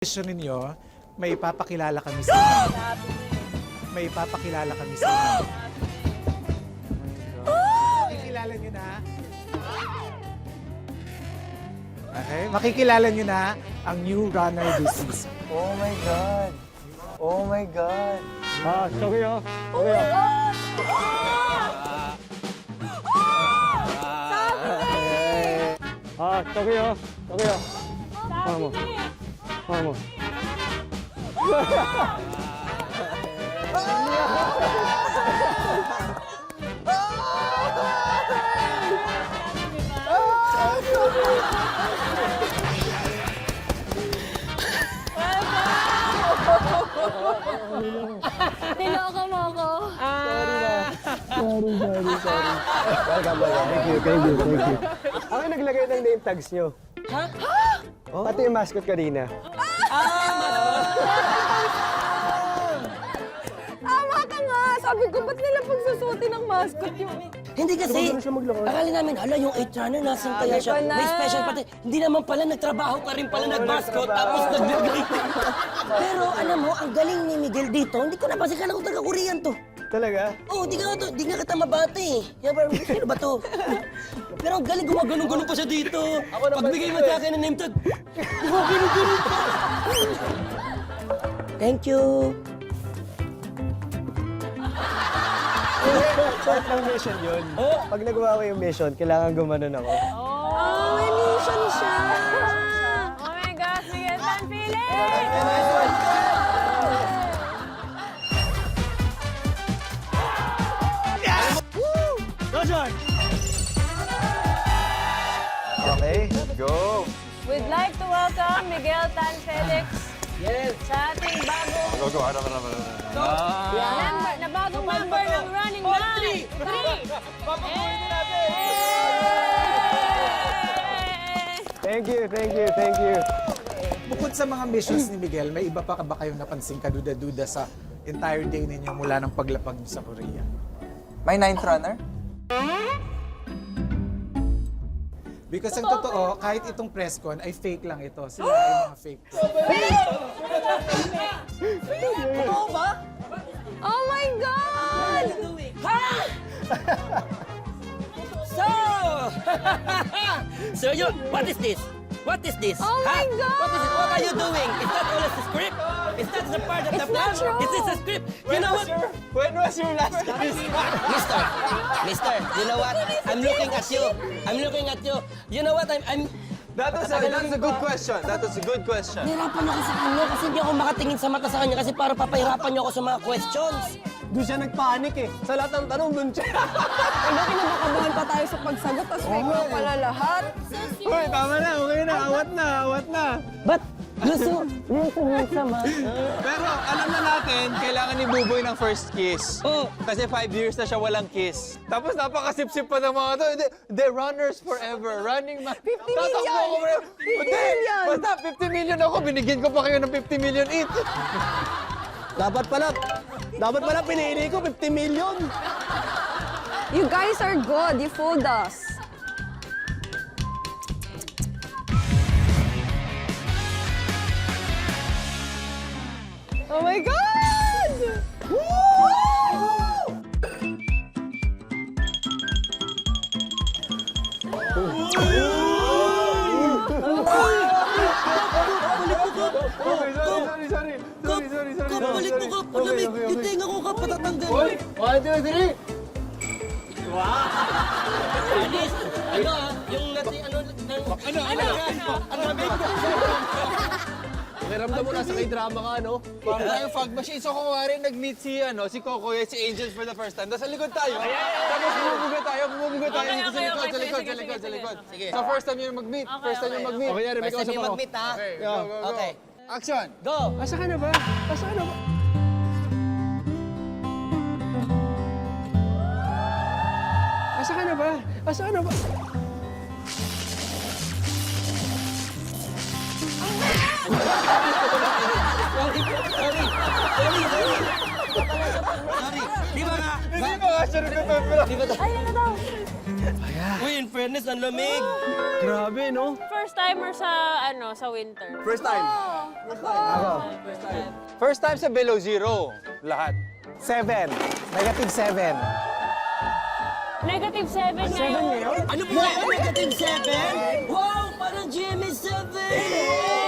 Question ninyo, may ipapakilala kami sa inyo. May ipapakilala kami sa inyo. Makikilala nyo na. Okay, makikilala nyo na ang new runner this season. Oh my God. Oh my God. 저기요. 저기요. 저기요. 저기요. 뭐. 뭐. Niloko mo ako. Sorry. Thank you. Ako yung naglagay ng name tags nyo. Ha? Pati yung mascot kanina. Tama ka nga. Sabi ko, ba't nila pagsusutin ng mascot yung... Hindi kasi, akala namin, hala, yung 8 runner, nasan kaya siya? Hindi pa na. May special pati. Hindi naman pala, nagtrabaho ka rin pala, nag-mascot, tapos nagbigay. Pero alam mo, ang galing ni Miguel dito, hindi ko napansin, kala ko taga-Korean to. Talaga? Oo, di nga kita mabati eh. Yan parang, sino ba to? Pero ang galing, gumaganong-ganong pa siya dito. Pagbigay mo sa akin ng name tag, gumaganong-ganong pa. Thank you. Part ng mission yun. Pag nagawa ko yung mission, kailangan gumanon ako. Oh, may mission siya. Oh my gosh, Miguel San Philip! Okay, go! We'd like to welcome Miguel Tan Felix sa ating bagong member ng Running Man. Three! Thank you. Bukod sa mga missions ni Miguel, may iba pa ba kayong napansin kaduda-duda sa entire day ninyo mula ng paglapag niyo sa Korea? May ninth runner? Because ang totoo, kahit itong press con ay fake lang ito. Sila ay mga fake. Oh my God! So you, what is this? What is this? Oh my God! What is it? What are you doing? Is that all a script? Is that a part of the It's plan? not true. Is this a script? You know what? When was your last kiss? Mister, you know what? I'm looking at you. You know what? That was a good question. That was a good question. Nahirapan ako sa kanya kasi hindi ako makatingin sa mata sa kanya kasi para papahirapan niyo ako sa mga questions. Doon siya nagpanik eh. Sa lahat ng tanong, doon siya. Ano, kinabakabahan pa tayo sa pagsagot, tapos fake na pala lahat. Uy, tama na. Okay na. Awat na. But, gusto sama. Pero alam na natin, kailangan ni Buboy ng first kiss. Oh. Kasi 5 years na siya walang kiss. Tapos napakasip-sip pa ng mga to. They're runners forever. Running man. 50 Tatakbo million! ako forever. 50 million! Basta 50 million ako. Binigyan ko pa kayo ng 50 million each. Dapat pala pinili ko 50 million. You guys are good. You fooled us. Oh my God! Sorry. Kapalik mo ka, palamig. Yung tenga ko ka, patatanggal. 1, 2, 3. Alis, yung Pakiramdam mo nasa kay drama ka, no? Parang tayong fog machine. So, kung wari, nag-meet si Coco, si Angels for the first time. Tapos sa likod tayo. Tapos bumubuga tayo. Dito sa likod. Sige. So, first time yun mag-meet. First time yun mag-meet. Okay, may Basta kausap niyo ako. mag-meet, ha? Okay, go. Okay. Action! Go! Asa ka na ba? Sorry. Di ba nga? Hindi mo Ay, ano daw? Uy, in fairness, ang lamig. Grabe, no? First timer sa, sa winter. First time. First time sa below zero. Lahat. 7. Negative 7. Negative 7 ngayon. Ano po? Negative 7? Wow, parang GMA 7!